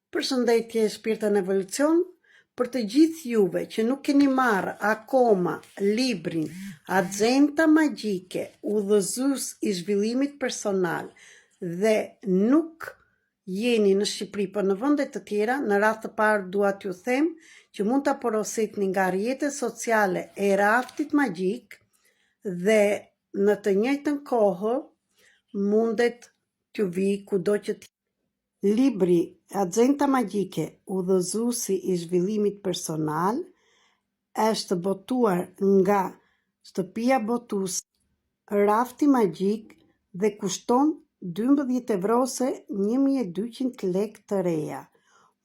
Përshëndetje Shpirtën Evolucion, për të gjithë juve që nuk keni marrë akoma librin Agenda Magjike, udhëzues i zhvillimit personal dhe nuk jeni në Shqipëri për në vende të tjera, në radhë të parë dua t'ju them që mund ta porositni nga rrjetet sociale e raftit magjik dhe në të njëjtën kohë mundet t'ju vi kudo që t'jeni. Libri Agenda Magjike, udhëzuesi i zhvillimit personal, është botuar nga shtëpia botuese Rafti Magjik dhe kushton 12 eurose 1200 lekë të reja.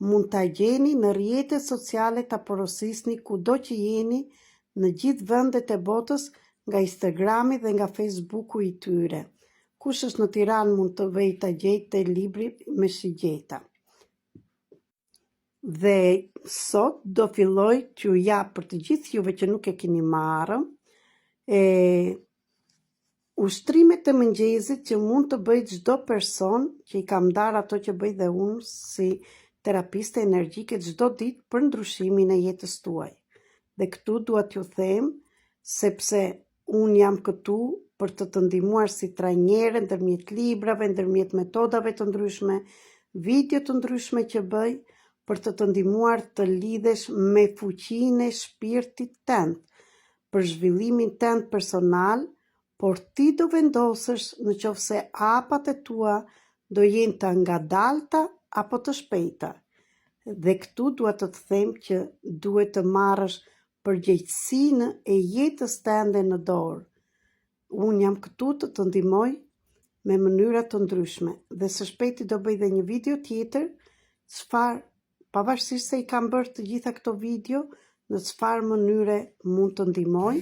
Mund ta gjeni në rrjetet sociale, ta porosisni kudo që jeni në gjithë vendet e botës, nga Instagrami dhe nga Facebooku i tyre. Kush është në Tiranë mund të vej ta gjejtë libri me shigjeta. Dhe sot do filloj t'ju jap për të gjithë juve që nuk e keni marrë ushtrimet e mëngjesit që mund të bëj çdo person, që i kam dar ato që bëj dhe unë si terapiste energjike çdo ditë për ndryshimin e jetës tuaj. Dhe këtu dua t'ju them, sepse unë jam këtu për të ndihmuar si trajnere ndërmjet librave, ndërmjet metodave të ndryshme, video të ndryshme që bëj, për të ndihmuar të lidhesh me fuqinë e shpirtit tënd, për zhvillimin tënd personal, por ti do vendosësh në qoftë se hapat e tua do jenë të ngadalta apo të shpejta. Dhe këtu dua të them që duhet të marrësh përgjegjësinë e jetës tënde në dorë. Unë jam këtu të ndihmoj me mënyra të ndryshme dhe së shpejti do bëj dhe një video tjetër, pavarësisht se i kam bërë të gjitha këto video, në çfarë mënyre mund të ndihmoj,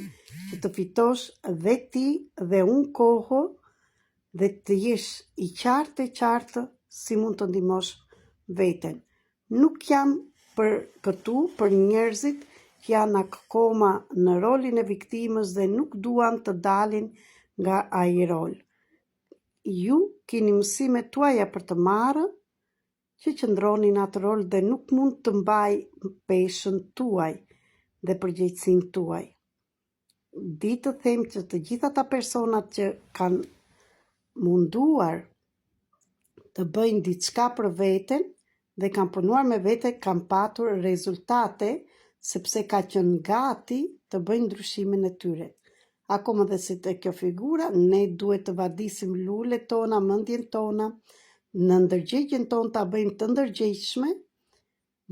që të fitosh dhe ti dhe unë kohë dhe të jesh i qartë si mund të ndihmosh veten. Nuk jam këtu për njerëzit që janë akoma në rolin e viktimës dhe nuk duan të dalin nga ai rol. Ju keni mësimet tuaja për të marrë, që qëndroni në atë rol dhe nuk mund të mbaj peshën tuaj dhe përgjegjësinë tuaj. Di të them që të gjitha ata personat që kanë munduar të bëjnë diçka për veten dhe kanë punuar me vete, kanë patur rezultate, sepse ka qenë gati të bëjnë ndryshimin e tyre. Akoma dhe si të kjo figura, ne duhet të vadisim lulet tona, mendjen tona, në ndërgjegjen tonë ta bëjmë të ndërgjegjshme,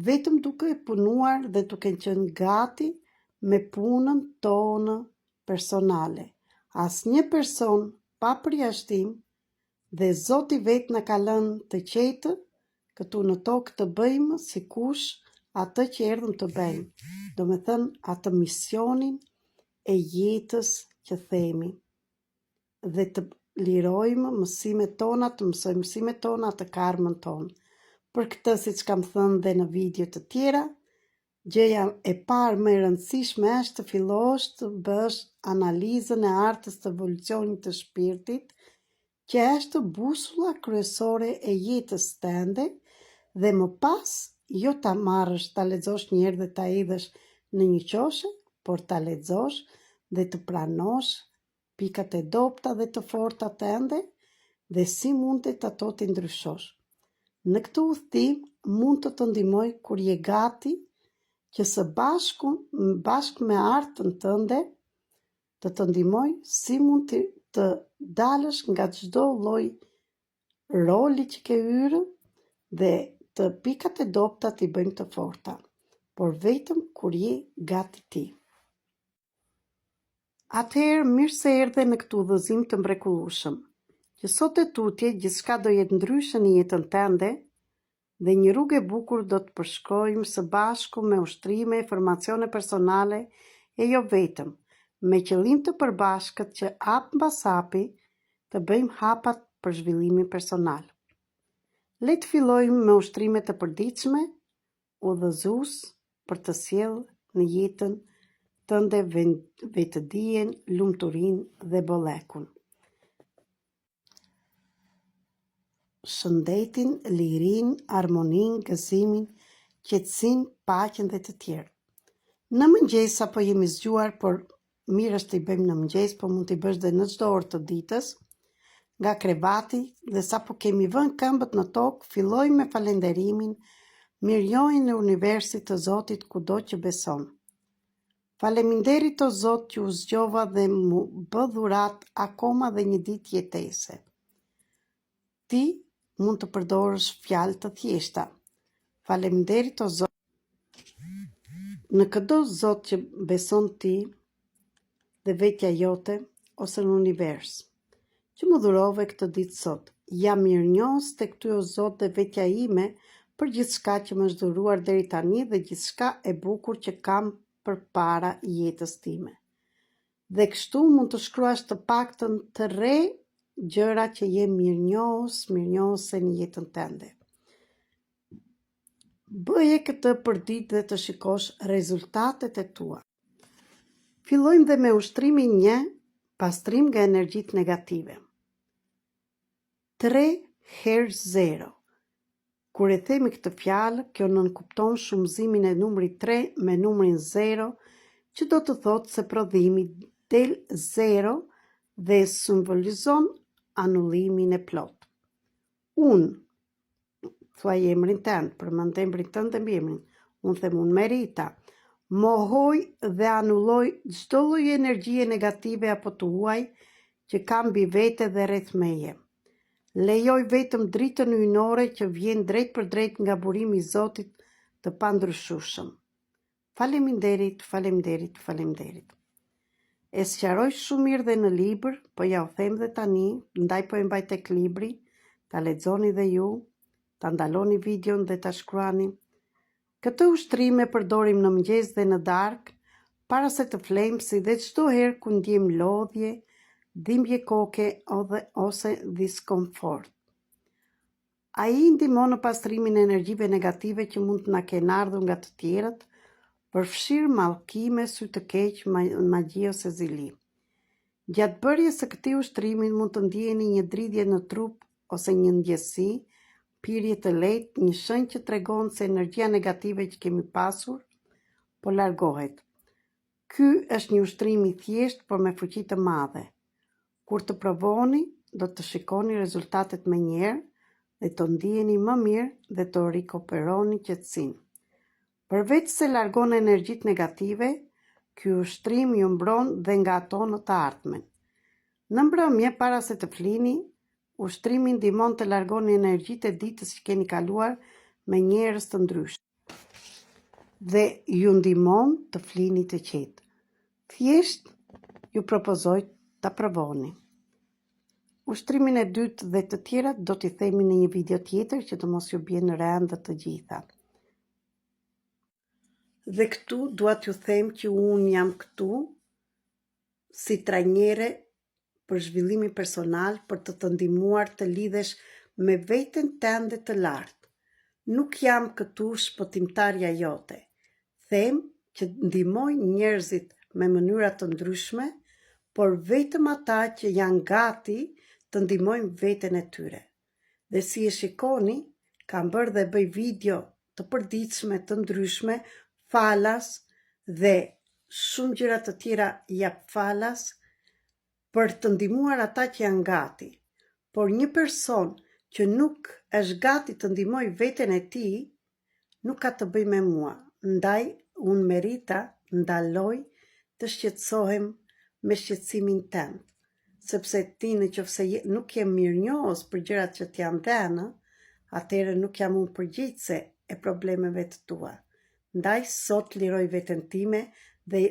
vetëm duke punuar dhe duke qenë gati me punën tonë personale. Asnjë person pa përjashtim, dhe Zoti vetë na ka lënë të qetë këtu në tokë të bëjmë sikush atë që erdhëm të bëjmë, do me thënë atë misionin e jetës që themi, dhe të lirojmë mësimet tona, të mësojmë mësimet tona, të karmën tonë. Për këtë, siç kam thënë dhe në video të tjera, gjëja e parë më e rëndësishme është të fillosh të bësh analizën e artës të evolucionit të shpirtit, që është busulla kryesore e jetës tënde, dhe më pas jo ta marrësh, ta lexosh një herë dhe ta idhësh në një qoshe, por ta lexosh dhe të pranosh pikat e dobta dhe të forta tënde dhe si mundet ato të ndryshosh. Në këtë udhtim mund të ndihmoj kur je gati që së bashkë me artën tënde të ndihmoj si mund të dalësh nga çdo lloj roli që ke hyrë dhe të pikat e dobta t'i bëjmë të forta, por vetëm kur je gati ti. Atëherë, mirë se erdhe në këtë udhëzim të mrekullueshëm, që sot e tutje gjithçka do jetë ndryshe në jetën tënde dhe një rrugë e bukur do të përshkojmë së bashku me ushtrime, informacione personale e jo vetëm, me qëllim të përbashkët që hap mbas hapi të bëjmë hapat për zhvillimin personal. Le të fillojmë me ushtrimet të përditshme, udhëzues për të sjellë në jetën tënde vetëdijen, lumturinë dhe bollekun. shëndetin, lirin, harmonin, gëzimin, qetësin, paqen dhe të tjerë. Në mëngjes apo jemi zgjuar, por mirë është t'i bëjmë në mëngjes, po mund t'i bësh dhe në çdo orë të ditës, nga krevati, dhe sa po kemi vënë këmbët në tokë, fillojmë me falenderimin, mirënjohjen e universit të Zotit kudo që beson. Faleminderit o Zot që u zgjova dhe mu bë dhurat akoma dhe një ditë jetese. Ti mund të përdorësh fjalë të thjeshta. Faleminderit o Zot. Në çdo Zot që beson ti dhe vetja jote ose në univers, që më dhurove këtë ditë sot. Jam mirënjohës tek ty o Zot dhe vetja ime për gjithçka që më është dhuruar deri tani dhe gjithçka e bukur që kam përpara jetës time. Dhe kështu mund të shkruash të paktën 3 gjëra që je mirënjohëse në jetën tënde. Bëje këtë për ditë dhe të shikosh rezultatet e tua. Fillojmë dhe me ushtrimin 1, pastrim nga energjitë negative. 3 herë 0. Kur e themi këtë fjalë, kjo nënkupton shumëzimin e numrit 3 me numrin 0, që do të thotë se prodhimi del 0 dhe simbolizon anullimin e plot. Unë, thuaj emrin tënd, përmend emrin tënd dhe mbiemrin. Unë them unë Merita. Mohoj dhe anulloj çdo lloj energjie negative apo të huaj që kam mbi vete dhe rreth meje. Lejoj vetëm dritën hyjnore që vjen drejt për drejt nga burimi i Zotit të pandryshueshëm. Faleminderit, faleminderit, faleminderit. E sqaroj shumë mirë dhe në libër, po ja u them dhe tani, ndaj po e mbaj tek libri, ta lexoni dhe ju, ta ndaloni videon dhe ta shkruani. Këtë ushtrim e përdorim në mëngjes dhe në darkë, para se të flemsi dhe çdo herë ku ndjem lodhje, dhimbje koke ose diskomfort. Ai ndihmon në pastrimin e energjive negative që mund të na kenë ardhur nga të tjerët, përfshirë mallkime, sy të keq, magji ose zili. Gjatë bërjes së këtij ushtrimi mund të ndjeni një dridhje në trup ose një ndjesi, pirje të lehtë, një shenjë që tregon se energjia negative që kemi pasur po largohet. Ky është një ushtrim i thjeshtë por me fuqi të madhe. Kur të provoni, do të shikoni rezultatet me njerë dhe të ndiheni më mirë dhe të rikuperoni qetësinë. Përveç se largon energjitë negative, ky ushtrim ju mbron dhe nga ato në të ardhmen. Në mbrëmje, para se të flini, ushtrimi ndihmon të largoni energjitë e ditës që keni kaluar me njerëz të ndryshëm. Dhe ju ndihmon të flini të qetë. Thjesht ju propozoj ta provoni. Ushtrimin e dytë dhe të tjerat do t'i themi në një video tjetër që të mos ju bie në rëndë të gjitha. Dhe këtu dua t'ju them që unë jam këtu si trajnere për zhvillimin personal, për të ndihmuar të lidhesh me veten tënde të lartë. Nuk jam këtu shpëtimtarja jote. Them që ndihmoj njerëzit me mënyra të ndryshme, por vetëm ata që janë gati të ndihmojnë veten e tyre. Dhe si e shikoni, kam bërë dhe bëj video të përditshme të ndryshme, falas dhe shumë gjëra të tjera jap falas për të ndihmuar ata që janë gati. Por një person që nuk është gati të ndihmoj veten e tij, nuk ka të bëjë me mua. Ndaj, unë Merita ndaloj të shqetësohem me shqetësimin tënd, sepse ti nëse nuk je mirënjohës për gjërat që t'janë dhënë, atëherë nuk jam unë përgjegjëse e problemeve të tua. Ndaj sot liroj veten time dhe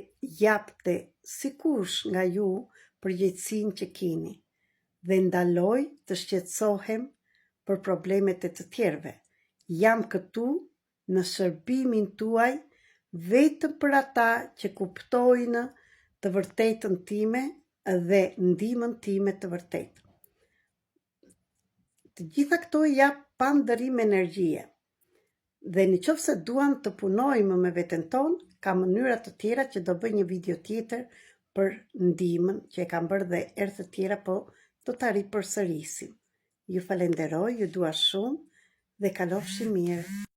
japte sikush nga ju përgjegjësinë që keni dhe ndaloj të shqetësohem për problemet e të tjerëve. Jam këtu në shërbimin tuaj vetëm për ata që kuptojnë të vërtetën time dhe ndihmën time të vërtetë. Të gjitha këto jap pa ndërim energjie. Dhe nëse duan të punojmë me veten tonë, ka mënyra të tjera që do bëj një video tjetër për ndihmën që e kam bërë dhe herë të tjera, po do ta ripërsërisim. Ju falenderoj, ju dua shumë dhe kalofshi mirë.